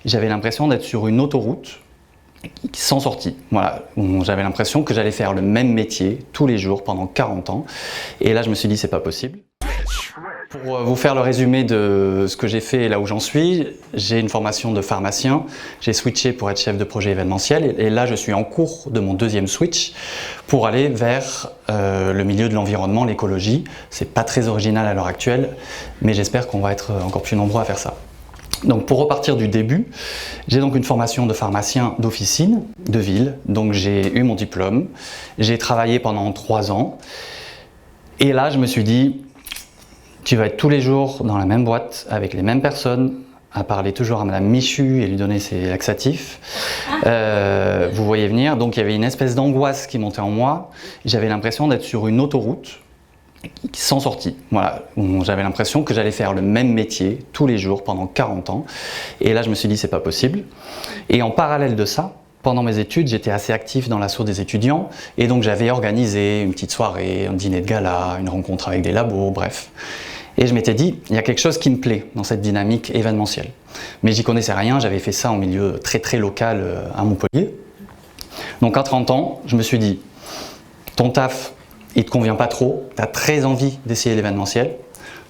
J'avais l'impression d'être sur une autoroute sans sortie. Voilà. J'avais l'impression que j'allais faire le même métier tous les jours pendant 40 ans. Et là, je me suis dit, c'est pas possible. Pour vous faire le résumé de ce que j'ai fait et là où j'en suis, j'ai une formation de pharmacien. J'ai switché pour être chef de projet événementiel. Et là, je suis en cours de mon deuxième switch pour aller vers le milieu de l'environnement, l'écologie. C'est pas très original à l'heure actuelle, mais j'espère qu'on va être encore plus nombreux à faire ça. Donc pour repartir du début, j'ai donc une formation de pharmacien d'officine, de ville, donc j'ai eu mon diplôme, j'ai travaillé pendant 3 ans, et là je me suis dit, tu vas être tous les jours dans la même boîte, avec les mêmes personnes, à parler toujours à Madame Michu et lui donner ses laxatifs, vous voyez venir, donc il y avait une espèce d'angoisse qui montait en moi, j'avais l'impression d'être sur une autoroute, sans sortie. Voilà. J'avais l'impression que j'allais faire le même métier tous les jours pendant 40 ans. Et là, je me suis dit, c'est pas possible. Et en parallèle de ça, pendant mes études, j'étais assez actif dans l'assaut des étudiants. Et donc, j'avais organisé une petite soirée, un dîner de gala, une rencontre avec des labos, bref. Et je m'étais dit, il y a quelque chose qui me plaît dans cette dynamique événementielle. Mais j'y connaissais rien, j'avais fait ça en milieu très très local à Montpellier. Donc à 30 ans, je me suis dit, ton taf, il ne te convient pas trop, tu as très envie d'essayer l'événementiel,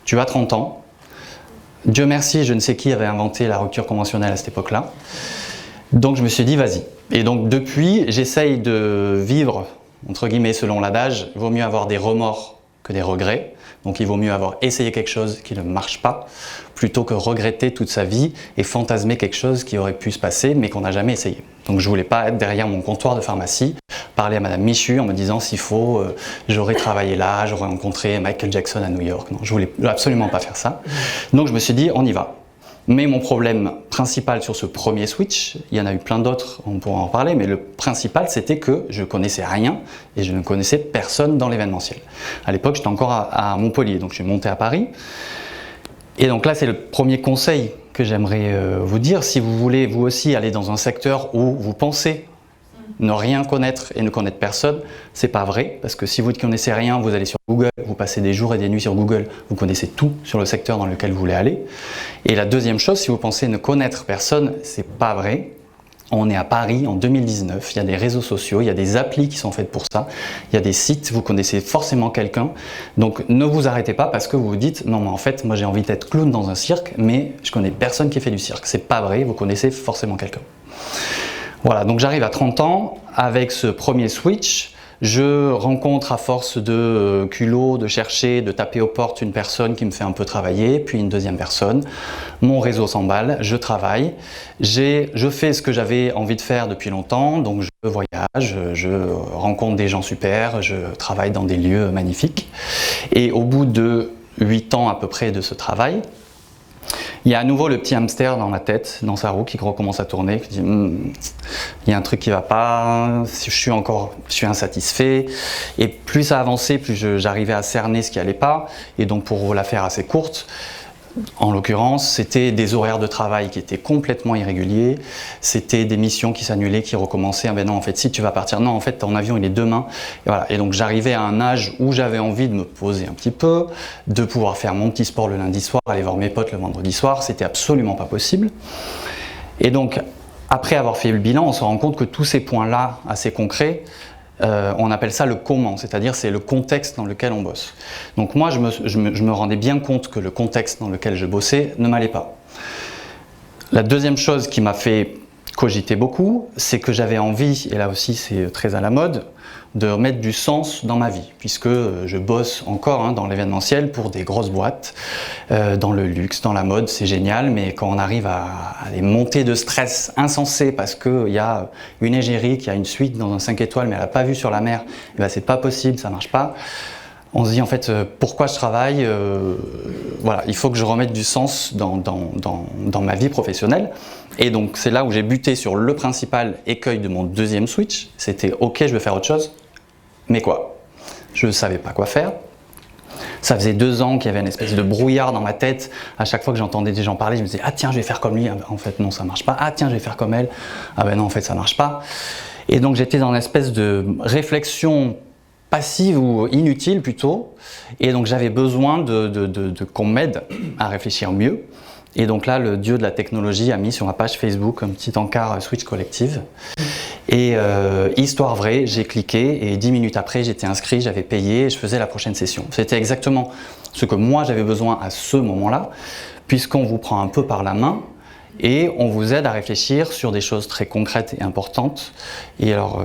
tu as 30 ans, Dieu merci, je ne sais qui avait inventé la rupture conventionnelle à cette époque-là, donc je me suis dit vas-y. Et donc depuis, j'essaye de vivre, entre guillemets, selon l'adage, il vaut mieux avoir des remords que des regrets, donc il vaut mieux avoir essayé quelque chose qui ne marche pas, plutôt que regretter toute sa vie et fantasmer quelque chose qui aurait pu se passer mais qu'on n'a jamais essayé. Donc je ne voulais pas être derrière mon comptoir de pharmacie, parler à Madame Michu en me disant s'il faut, j'aurais travaillé là, j'aurais rencontré Michael Jackson à New York. Non, je voulais absolument pas faire ça. Donc je me suis dit, on y va. Mais mon problème principal sur ce premier switch, il y en a eu plein d'autres, on pourra en parler, mais le principal c'était que je connaissais rien et je ne connaissais personne dans l'événementiel. À l'époque, j'étais encore à Montpellier, donc je suis monté à Paris. Et donc là, c'est le premier conseil que j'aimerais vous dire. Si vous voulez, vous aussi, aller dans un secteur où vous pensez ne rien connaître et ne connaître personne, c'est pas vrai, parce que si vous ne connaissez rien, vous allez sur Google, vous passez des jours et des nuits sur Google, vous connaissez tout sur le secteur dans lequel vous voulez aller. Et la deuxième chose, si vous pensez ne connaître personne, c'est pas vrai. On est à Paris en 2019, il y a des réseaux sociaux, il y a des applis qui sont faites pour ça, il y a des sites, vous connaissez forcément quelqu'un. Donc ne vous arrêtez pas parce que vous vous dites non mais en fait moi j'ai envie d'être clown dans un cirque, mais je connais personne qui fait du cirque. C'est pas vrai, vous connaissez forcément quelqu'un. Voilà, donc j'arrive à 30 ans, avec ce premier switch, je rencontre à force de culot, de chercher, de taper aux portes une personne qui me fait un peu travailler, puis une deuxième personne. Mon réseau s'emballe, je travaille, je fais ce que j'avais envie de faire depuis longtemps, donc je voyage, je rencontre des gens super, je travaille dans des lieux magnifiques. Et au bout de 8 ans à peu près de ce travail, il y a à nouveau le petit hamster dans ma tête, dans sa roue, qui recommence à tourner, qui dit il y a un truc qui va pas, je suis insatisfait. Et plus ça avançait, plus j'arrivais à cerner ce qui allait pas. Et donc pour la faire assez courte, en l'occurrence, c'était des horaires de travail qui étaient complètement irréguliers, c'était des missions qui s'annulaient, qui recommençaient. Ah ben non, en fait, si tu vas partir, non, en fait, ton avion, il est demain. Et voilà. Et donc, j'arrivais à un âge où j'avais envie de me poser un petit peu, de pouvoir faire mon petit sport le lundi soir, aller voir mes potes le vendredi soir. C'était absolument pas possible. Et donc, après avoir fait le bilan, on se rend compte que tous ces points-là, assez concrets, on appelle ça le comment, c'est-à-dire c'est le contexte dans lequel on bosse. Donc moi, je me rendais bien compte que le contexte dans lequel je bossais ne m'allait pas. La deuxième chose qui m'a fait cogiter beaucoup, c'est que j'avais envie, et là aussi c'est très à la mode, de mettre du sens dans ma vie, puisque je bosse encore dans l'événementiel pour des grosses boîtes, dans le luxe, dans la mode, c'est génial, mais quand on arrive à des montées de stress insensées parce qu'il y a une égérie qui a une suite dans un 5 étoiles mais elle n'a pas vu sur la mer, et ben c'est pas possible, ça marche pas. On se dit en fait pourquoi je travaille, voilà, il faut que je remette du sens dans ma vie professionnelle. Et donc c'est là où j'ai buté sur le principal écueil de mon deuxième switch, c'était ok je veux faire autre chose, mais quoi? Je ne savais pas quoi faire. Ça faisait 2 ans qu'il y avait une espèce de brouillard dans ma tête. À chaque fois que j'entendais des gens parler, je me disais ah tiens je vais faire comme lui, en fait non ça marche pas, ah tiens je vais faire comme elle, ah ben non en fait ça marche pas. Et donc j'étais dans une espèce de réflexion passive ou inutile plutôt, et donc j'avais besoin qu'on m'aide à réfléchir mieux. Et donc là, le dieu de la technologie a mis sur ma page Facebook un petit encart Switch Collective. Et histoire vraie, j'ai cliqué et 10 minutes après, j'étais inscrit, j'avais payé et je faisais la prochaine session. C'était exactement ce que moi j'avais besoin à ce moment-là, puisqu'on vous prend un peu par la main et on vous aide à réfléchir sur des choses très concrètes et importantes. Et alors,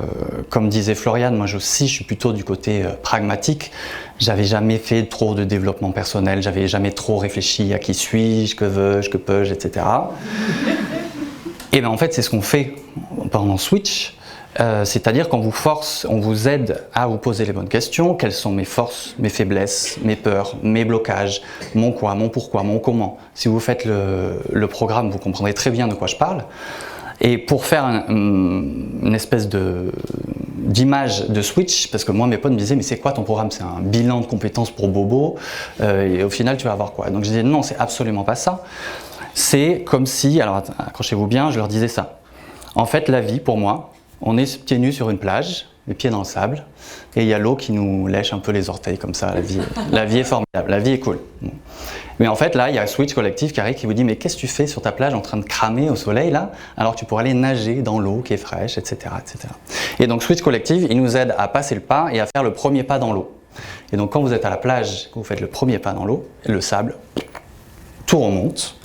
comme disait Floriane, moi aussi je suis plutôt du côté pragmatique. J'avais jamais fait trop de développement personnel, j'avais jamais trop réfléchi à qui suis-je, que veux-je, que peux-je, etc. Et bien en fait, c'est ce qu'on fait pendant Switch. C'est-à-dire qu'on vous force, on vous aide à vous poser les bonnes questions. Quelles sont mes forces, mes faiblesses, mes peurs, mes blocages, mon quoi, mon pourquoi, mon comment. Si vous faites le programme, vous comprendrez très bien de quoi je parle. Et pour faire une espèce d'image de Switch, parce que moi mes potes me disaient mais c'est quoi ton programme? C'est un bilan de compétences pour bobo et au final tu vas avoir quoi? Donc je disais non, c'est absolument pas ça. C'est comme si, alors accrochez-vous bien, je leur disais ça. En fait la vie pour moi, on est pieds nus sur une plage, les pieds dans le sable, et il y a l'eau qui nous lèche un peu les orteils comme ça. La vie est formidable, la vie est cool. Mais en fait là, il y a Switch Collective qui arrive qui vous dit mais qu'est-ce que tu fais sur ta plage en train de cramer au soleil là, alors tu pourrais aller nager dans l'eau qui est fraîche, etc., etc. Et donc Switch Collective, il nous aide à passer le pas et à faire le premier pas dans l'eau. Et donc quand vous êtes à la plage, vous faites le premier pas dans l'eau, le sable, tout remonte,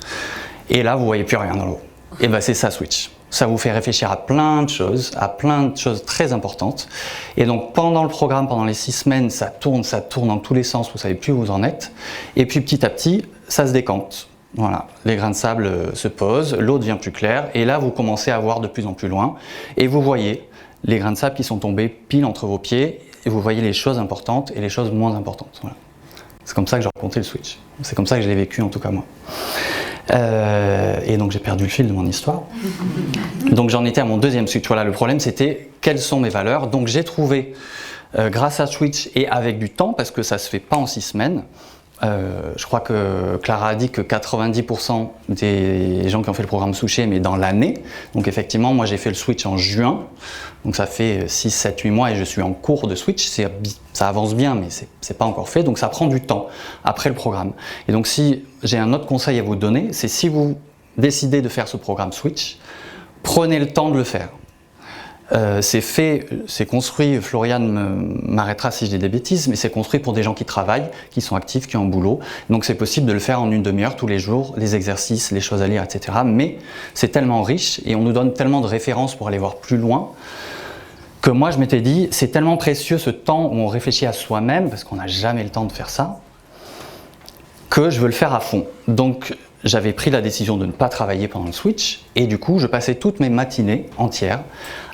et là vous voyez plus rien dans l'eau. Et ben c'est ça Switch. Ça vous fait réfléchir à plein de choses très importantes. Et donc pendant le programme, pendant les 6 semaines, ça tourne dans tous les sens, vous ne savez plus où vous en êtes. Et puis petit à petit, ça se décante. Voilà, les grains de sable se posent, l'eau devient plus claire, et là vous commencez à voir de plus en plus loin. Et vous voyez les grains de sable qui sont tombés pile entre vos pieds, et vous voyez les choses importantes et les choses moins importantes. Voilà. C'est comme ça que j'ai raconté le Switch. C'est comme ça que je l'ai vécu en tout cas moi. Et donc j'ai perdu le fil de mon histoire. Donc j'en étais à mon deuxième Switch. Voilà, le problème c'était quelles sont mes valeurs. Donc j'ai trouvé, grâce à Switch et avec du temps, parce que ça se fait pas en 6 semaines, je crois que Clara a dit que 90% des gens qui ont fait le programme Switch, mais dans l'année. Donc effectivement, moi j'ai fait le Switch en juin, donc ça fait 6, 7, 8 mois et je suis en cours de Switch. Ça avance bien, mais c'est pas encore fait, donc ça prend du temps après le programme. Et donc si j'ai un autre conseil à vous donner, c'est si vous décidez de faire ce programme Switch, prenez le temps de le faire. C'est construit, Floriane m'arrêtera si je dis des bêtises, mais c'est construit pour des gens qui travaillent, qui sont actifs, qui ont un boulot. Donc c'est possible de le faire en une demi-heure tous les jours, les exercices, les choses à lire, etc. Mais c'est tellement riche et on nous donne tellement de références pour aller voir plus loin que moi je m'étais dit, c'est tellement précieux ce temps où on réfléchit à soi-même, parce qu'on n'a jamais le temps de faire ça, que je veux le faire à fond. Donc j'avais pris la décision de ne pas travailler pendant le Switch et du coup je passais toutes mes matinées entières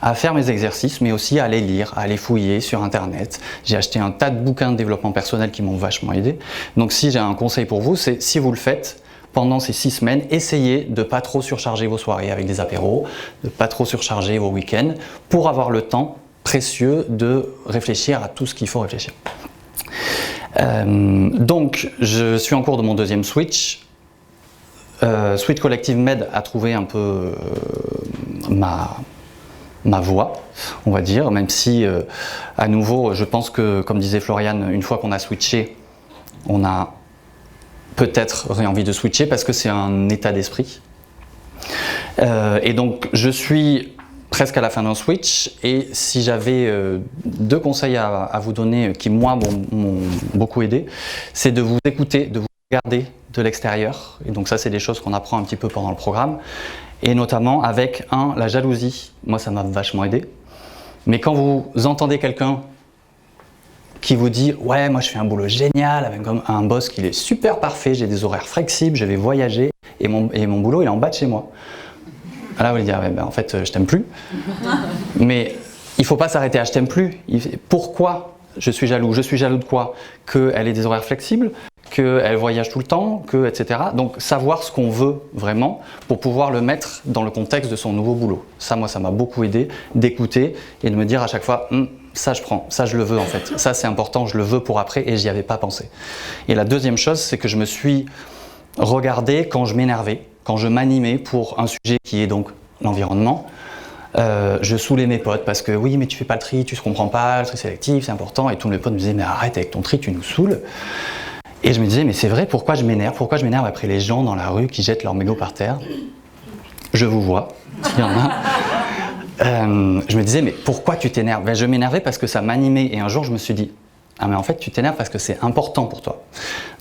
à faire mes exercices mais aussi à aller lire, à aller fouiller sur internet. J'ai acheté un tas de bouquins de développement personnel qui m'ont vachement aidé. Donc si j'ai un conseil pour vous, c'est si vous le faites pendant ces 6 semaines, essayez de ne pas trop surcharger vos soirées avec des apéros, de ne pas trop surcharger vos week-ends pour avoir le temps précieux de réfléchir à tout ce qu'il faut réfléchir. Donc je suis en cours de mon deuxième Switch. Switch Collective m'aide à trouver un peu ma voie, on va dire, même si à nouveau je pense que, comme disait Floriane, une fois qu'on a switché, on a peut-être envie de switcher parce que c'est un état d'esprit. Et donc je suis presque à la fin d'un Switch et si j'avais 2 conseils à vous donner qui moi m'ont beaucoup aidé, c'est de vous écouter, de vous regarder de l'extérieur, et donc ça c'est des choses qu'on apprend un petit peu pendant le programme, et notamment avec la jalousie. Moi ça m'a vachement aidé, mais quand vous entendez quelqu'un qui vous dit ouais moi je fais un boulot génial avec un boss qui est super parfait, j'ai des horaires flexibles, je vais voyager et mon boulot il est en bas de chez moi, là vous allez dire ouais, ben, en fait je t'aime plus. Mais il faut pas s'arrêter à je t'aime plus. Pourquoi je suis jaloux? Je suis jaloux de quoi? Qu'elle ait des horaires flexibles, qu'elle voyage tout le temps, etc. Donc savoir ce qu'on veut vraiment pour pouvoir le mettre dans le contexte de son nouveau boulot. Ça, moi, ça m'a beaucoup aidé d'écouter et de me dire à chaque fois ça je prends, ça je le veux en fait, ça c'est important, je le veux pour après et j'y avais pas pensé. Et la deuxième chose, c'est que je me suis regardé quand je m'énervais, quand je m'animais pour un sujet qui est donc l'environnement. Je saoulais mes potes parce que oui mais tu fais pas le tri, tu ne comprends pas, le tri sélectif c'est important, et tous mes potes me disaient mais arrête avec ton tri, tu nous saoules. Et je me disais, mais c'est vrai, pourquoi je m'énerve? Pourquoi je m'énerve après les gens dans la rue qui jettent leur mégot par terre? Je vous vois, il y en a. Je me disais, mais pourquoi tu t'énerves? Ben, je m'énervais parce que ça m'animait. Et un jour, je me suis dit, ah mais en fait, tu t'énerves parce que c'est important pour toi.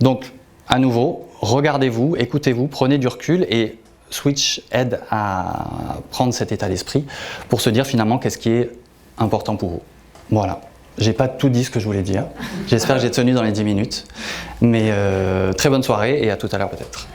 Donc, à nouveau, regardez-vous, écoutez-vous, prenez du recul et Switch aide à prendre cet état d'esprit pour se dire finalement qu'est-ce qui est important pour vous. Voilà. J'ai pas tout dit ce que je voulais dire. J'espère que j'ai tenu dans les 10 minutes. Mais très bonne soirée et à tout à l'heure peut-être.